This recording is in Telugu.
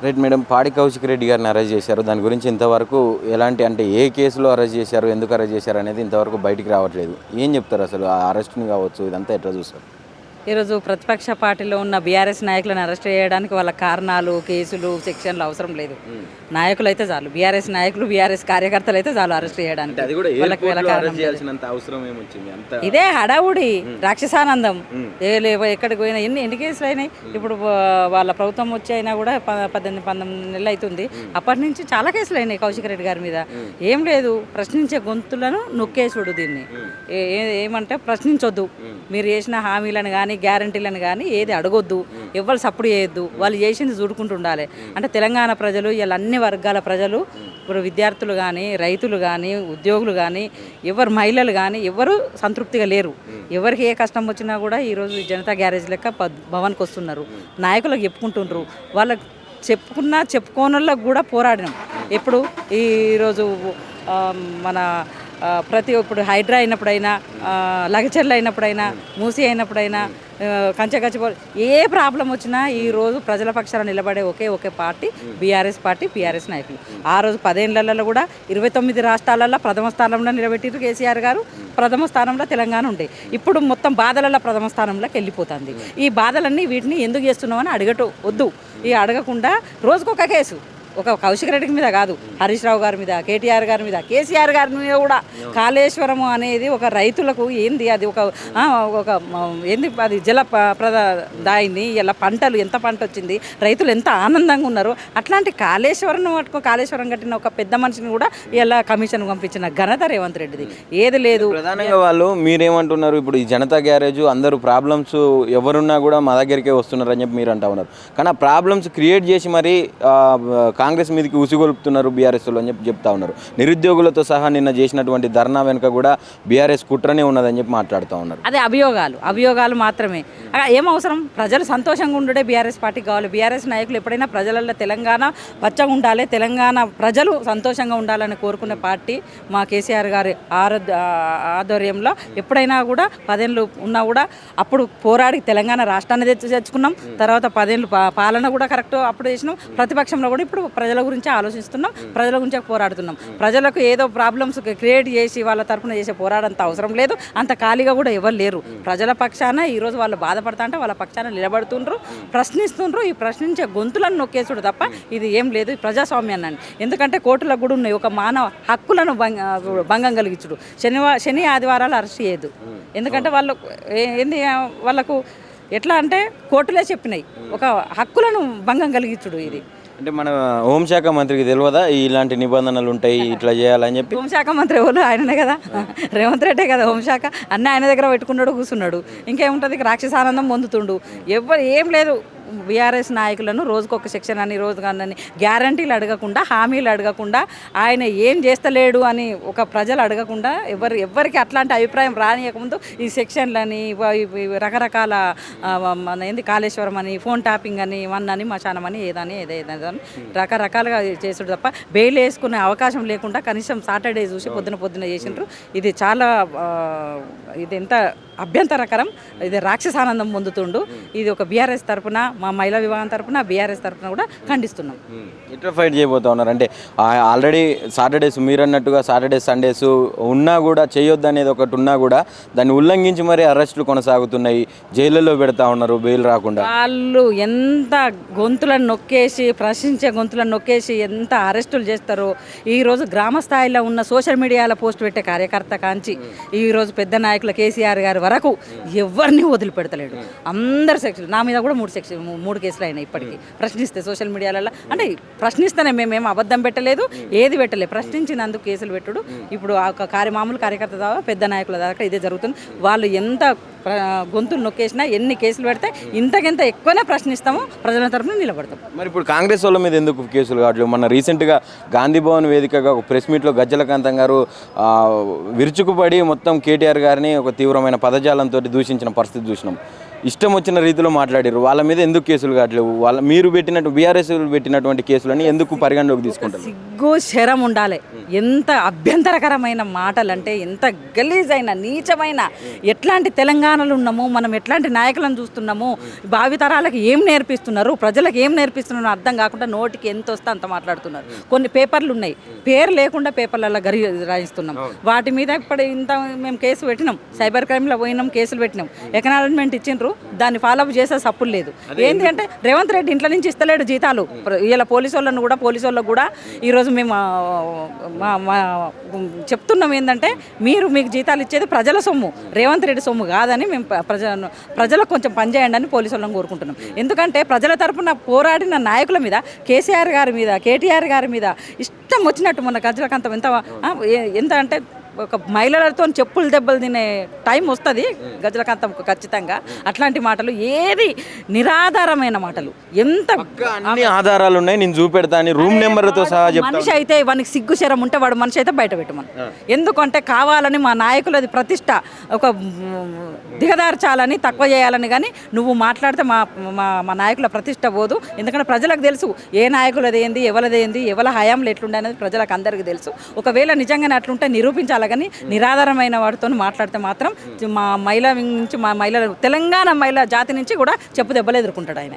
Right madam. పాడి కౌశిక్ రెడ్డి గారిని అరెస్ట్ చేశారు. దాని గురించి ఇంతవరకు ఎలాంటి అంటే ఏ కేసులో అరెస్ట్ చేశారు, ఎందుకు అరెస్ట్ చేశారు అనేది ఇంతవరకు బయటికి రావట్లేదు. ఏం చెప్తారు అసలు ఆ అరెస్ట్ని కావచ్చు, ఇదంతా ఎట్లా చూస్తారు? ఈరోజు ప్రతిపక్ష పార్టీలో ఉన్న బీఆర్ఎస్ నాయకులను అరెస్ట్ చేయడానికి వాళ్ళ కారణాలు, కేసులు, సెక్షన్లు అవసరం లేదు. నాయకులు అయితే చాలు, బీఆర్ఎస్ నాయకులు, బీఆర్ఎస్ కార్యకర్తలు అయితే చాలు అరెస్ట్ చేయడానికి. అది కూడా అరెస్ట్ చేయాల్సినంత అవసరం ఏమొచ్చింది? అంత ఇదే హడావుడి, రాక్షసానందం. ఎక్కడికి పోయినా ఎన్ని కేసులు అయినాయి. ఇప్పుడు వాళ్ళ ప్రభుత్వం వచ్చి అయినా కూడా 18-19 నెలలు అవుతుంది. అప్పటి నుంచి చాలా కేసులు అయినాయి కౌశిక్ రెడ్డి గారి మీద. ఏం లేదు, ప్రశ్నించే గొంతులను నొక్కేసుడు. దీన్ని ఏమంటే ప్రశ్నించొద్దు. మీరు చేసిన హామీలను కానీ గ్యారంటీలను కానీ ఏది అడగొద్దు, ఎవరు సపోర్ట్ చేయొద్దు, వాళ్ళు చేసింది చూడుకుంటూ ఉండాలి. అంటే తెలంగాణ ప్రజలు ఇలా అన్ని వర్గాల ప్రజలు, ఇప్పుడు విద్యార్థులు కానీ, రైతులు కానీ, ఉద్యోగులు కానీ, ఎవరు మహిళలు కానీ ఎవరు సంతృప్తిగా లేరు. ఎవరికి ఏ కష్టం వచ్చినా కూడా ఈరోజు జనతా గ్యారేజ్ లెక్క భవన్కి వస్తున్నారు. నాయకులకు చెప్పుకుంటుండ్రు. వాళ్ళకి చెప్పుకోనోళ్ళకు కూడా పోరాడినాం. ఎప్పుడు ఈరోజు మన ఇప్పుడు హైడ్రా అయినప్పుడైనా, లగచర్లు అయినప్పుడైనా, మూసి అయినప్పుడైనా, కంచగచ్చిపోయి ఏ ప్రాబ్లం వచ్చినా ఈరోజు ప్రజల పక్షాన నిలబడే ఒకే పార్టీ బీఆర్ఎస్ పార్టీ, బీఆర్ఎస్ నాయకులు. ఆ రోజు 10 ఏళ్లలో కూడా 29 రాష్ట్రాలలో ప్రథమ స్థానంలో నిలబెట్టిరు కేసీఆర్ గారు. ప్రథమ స్థానంలో తెలంగాణ ఉండే. ఇప్పుడు మొత్తం బాధలలో ప్రథమ స్థానంలోకి వెళ్ళిపోతుంది. ఈ బాధలన్నీ వీటిని ఎందుకు చేస్తున్నామని వద్దు. ఈ అడగకుండా రోజుకొక కేసు, ఒక కౌశిక్ రెడ్డి మీద కాదు, హరీష్ రావు గారి మీద, కేటీఆర్ గారి మీద, కేసీఆర్ గారి మీద కూడా. కాళేశ్వరము అనేది ఒక రైతులకు ఏంది, అది ఒక ఏంది, అది దాయిని ఇలా పంటలు ఎంత పంట వచ్చింది, రైతులు ఎంత ఆనందంగా ఉన్నారు. అట్లాంటి కాళేశ్వరం కట్టిన ఒక పెద్ద మనిషిని కూడా ఇలా కమిషన్ పంపించిన ఘనత రేవంత్ రెడ్డిది. ఏది లేదు. ప్రధానంగా వాళ్ళు మీరేమంటున్నారు, ఇప్పుడు ఈ జనతా గ్యారేజ్ అందరూ ప్రాబ్లమ్స్ ఎవరున్నా కూడా మా దగ్గరికే వస్తున్నారు అని చెప్పి మీరు అంటా ఉన్నారు. కానీ ఆ ప్రాబ్లమ్స్ క్రియేట్ చేసి మరి కాంగ్రెస్ మీదకి ఉసిగొల్పుతున్నారు బీఆర్ఎస్లో అని చెప్పి చెప్తా ఉన్నారు. నిరుద్యోగులతో సహా నిన్న చేసినటువంటి ధర్నా వెనుక కూడా బీఆర్ఎస్ కుట్రనే ఉన్నదని చెప్పి మాట్లాడుతూ ఉన్నారు. అదే అభియోగాలు మాత్రమే. ఏం అవసరం? ప్రజలు సంతోషంగా ఉండే బీఆర్ఎస్ పార్టీకి కావాలి. బీఆర్ఎస్ నాయకులు ఎప్పుడైనా ప్రజలలో తెలంగాణ పచ్చగా ఉండాలి, తెలంగాణ ప్రజలు సంతోషంగా ఉండాలని కోరుకునే పార్టీ మా కేసీఆర్ గారి ఆధ్వర్యంలో. ఎప్పుడైనా కూడా 10 ఏళ్ళు ఉన్నా కూడా అప్పుడు పోరాడి తెలంగాణ రాష్ట్రాన్ని తెచ్చుకున్నాం. తర్వాత 10 ఏళ్ళు పాలన కూడా కరెక్ట్ అప్పుడు చేసినాం. ప్రతిపక్షంలో కూడా ఇప్పుడు ప్రజల గురించి ఆలోచిస్తున్నాం, ప్రజల గురించి పోరాడుతున్నాం. ప్రజలకు ఏదో ప్రాబ్లమ్స్ క్రియేట్ చేసి వాళ్ళ తరఫున చేసే పోరాడంత అవసరం లేదు. అంత ఖాళీగా కూడా ఎవరు లేరు. ప్రజల పక్షాన ఈరోజు వాళ్ళు బాధపడతా అంటే వాళ్ళ పక్షాన నిలబడుతుండ్రు, ప్రశ్నిస్తుండ్రు. ఈ ప్రశ్నించే గొంతులను నొక్కేసుడు తప్ప ఇది ఏం లేదు. ప్రజాస్వామ్యాన్ని, ఎందుకంటే కోర్టులకు కూడా ఉన్నాయి. ఒక మానవ హక్కులను భంగం కలిగించుడు. శని ఆదివారాలు అరెస్ట్ చేయదు. ఎందుకంటే వాళ్ళకు ఎట్లా అంటే కోర్టులే చెప్పినాయి, ఒక హక్కులను భంగం కలిగించుడు. ఇది అంటే మన హోంశాఖ మంత్రికి తెలియదా ఇలాంటి నిబంధనలు ఉంటాయి, ఇట్లా చేయాలని చెప్పి? హోంశాఖ మంత్రి ఎవరు? ఆయననే కదా, రేవంత్ రెడ్డే కదా హోంశాఖ. అన్నీ ఆయన దగ్గర పెట్టుకున్నాడు, కూర్చున్నాడు. ఇంకేముంటుంది? రాక్షసానందం పొందుతుండు. ఎవరు ఏం లేదు. బీఆర్ఎస్ నాయకులను రోజుకొక సెక్షన్ అని, రోజు కానీ గ్యారంటీలు అడగకుండా, హామీలు అడగకుండా, ఆయన ఏం చేస్తలేడు అని ఒక ప్రజలు అడగకుండా, ఎవరికి అట్లాంటి అభిప్రాయం రానియకముందు ఈ సెక్షన్లని, రకరకాల కాళేశ్వరం అని, ఫోన్ ట్యాపింగ్ అని, అని మశానం అని, ఏదని రకరకాలుగా చేసుడు తప్ప బెయిల్ వేసుకునే అవకాశం లేకుండా కనీసం సాటర్డే చూసి పొద్దున చేసిండ్రు. ఇది చాలా ఇది ఎంత అభ్యంతరకరం. ఇది రాక్షసానందం పొందుతుండు. ఇది ఒక బీఆర్ఎస్ తరఫున, మా మహిళా విభాగం తరఫున, బీఆర్ఎస్ తరఫున కూడా ఖండిస్తున్నాం. ఎట్లా ఫైట్ చేయబోతా ఉన్నారు అంటే ఆల్రెడీ సాటర్డేస్ మీరు అన్నట్టుగా సాటర్డేస్ సండేస్ ఉన్నా కూడా చేయొద్దు అనేది ఒకటి ఉన్నా కూడా దాన్ని ఉల్లంఘించి మరి అరెస్టులు కొనసాగుతున్నాయి, జైళ్ళలో పెడతా ఉన్నారు బెయిల్ రాకుండా. వాళ్ళు ఎంత గొంతులను నొక్కేసి, ప్రశ్నించే గొంతులను నొక్కేసి ఎంత అరెస్టులు చేస్తారో. ఈరోజు గ్రామ స్థాయిలో ఉన్న సోషల్ మీడియాలో పోస్ట్ పెట్టే కార్యకర్త కాంచి ఈరోజు పెద్ద నాయకుల కేసీఆర్ గారి వరకు ఎవరిని వదిలిపెడతలేడు. అందరు సెక్షన్, నా మీద కూడా 3 కేసులు అయినాయి ఇప్పటికీ. ప్రశ్నిస్తే సోషల్ మీడియాలలో అంటే ప్రశ్నిస్తేనే, మేమేం అబద్ధం పెట్టలేదు, ఏది పెట్టలేదు, ప్రశ్నించినందుకు కేసులు పెట్టుడు. ఇప్పుడు మామూలు కార్యకర్త దాకా పెద్ద నాయకుల దాకా ఇదే జరుగుతుంది. వాళ్ళు ఎంత గొంతులు నొక్కేసినా, ఎన్ని కేసులు పెడితే ఇంతకింత ఎక్కువనే ప్రశ్నిస్తాము, ప్రజల తరఫున నిలబడతాం. మరి ఇప్పుడు కాంగ్రెస్ వాళ్ళ మీద ఎందుకు కేసులు కావట్లేదు? మన రీసెంట్గా గాంధీ భవన్ వేదికగా ఒక ప్రెస్ మీట్లో గజ్జల కాంతం గారు విరుచుకుపడి మొత్తం కేటీఆర్ గారిని ఒక తీవ్రమైన పదజాలంతో దూషించిన పరిస్థితి చూసినాం. ఇష్టం వచ్చిన రీతిలో మాట్లాడారు. వాళ్ళ మీద ఎందుకు కేసులు కావట్లేవు? మీరు పెట్టినట్టు బీఆర్ఎస్ పెట్టినటువంటి కేసులని ఎందుకు పరిగణలోకి తీసుకుంటారు? సిగ్గు శరం ఉండాలి. ఎంత అభ్యంతరకరమైన మాటలు అంటే, ఎంత గలీజైన నీచమైన, ఎట్లాంటి తెలంగాణలో ఉన్నాము మనం, ఎట్లాంటి నాయకులను చూస్తున్నాము, భావితరాలకు ఏం నేర్పిస్తున్నారు, ప్రజలకు ఏం నేర్పిస్తున్నారు అర్థం కాకుండా నోటికి ఎంత వస్తే అంత మాట్లాడుతున్నారు. కొన్ని పేపర్లు ఉన్నాయి, పేరు లేకుండా పేపర్లలో రాయిస్తున్నాం. వాటి మీద ఇప్పుడు ఇంత మేము కేసు పెట్టినాం, సైబర్ క్రైమ్లో పోయినాం, కేసులు పెట్టినాం, ఎకనాలజ్మెంట్ ఇచ్చిండ్రు, దాన్ని ఫాలోఅప్ చేసే సప్పులు లేదు. ఏంటి అంటే రేవంత్ రెడ్డి ఇంట్లో నుంచి ఇస్తలేడు జీతాలు. ఇలా పోలీసు వాళ్ళకు కూడా ఈరోజు మేము చెప్తున్నాం ఏంటంటే, మీకు జీతాలు ఇచ్చేది ప్రజల సొమ్ము, రేవంత్ రెడ్డి సొమ్ము కాదని మేము ప్రజలకు కొంచెం పనిచేయండి అని పోలీసు వాళ్ళని కోరుకుంటున్నాం. ఎందుకంటే ప్రజల తరపున పోరాడిన నాయకుల మీద, కేసీఆర్ గారి మీద, కేటీఆర్ గారి మీద ఇష్టం వచ్చినట్టు మొన్న గజలకాంతం ఎంత అంటే ఒక మహిళలతో చెప్పులు దెబ్బలు తినే టైం వస్తుంది గజలకాంతంకు ఖచ్చితంగా. అట్లాంటి మాటలు ఏది నిరాధారమైన మాటలు. ఎంత అన్ని ఆధారాలు ఉన్నాయి, నేను చూపెడతా అని రూమ్ నెంబర్తో సహా చెప్తాను. మనిషి అయితే వానికి సిగ్గు శరం ఉంటే వాడు మనిషి అయితే బయట పెట్టమని. ఎందుకంటే కావాలని మా నాయకులది ప్రతిష్ట ఒక దిగదార్చాలని, తక్కువ చేయాలని. కానీ నువ్వు మాట్లాడితే మా నాయకుల ప్రతిష్ట పోదు. ఎందుకంటే ప్రజలకు తెలుసు ఏ నాయకులది ఏంది, ఎవరిదేంది, ఎవరి హయాంలో ఎట్లుండే అనేది ప్రజలకు అందరికీ తెలుసు. ఒకవేళ నిజంగానే అట్లుంటే నిరూపించాలి. కానీ నిరాధారమైన వాటితో మాట్లాడితే మాత్రం మా మహిళ నుంచి, మా తెలంగాణ మహిళా జాతి నుంచి కూడా చెప్పు దెబ్బలు ఎదుర్కొంటాడు ఆయన.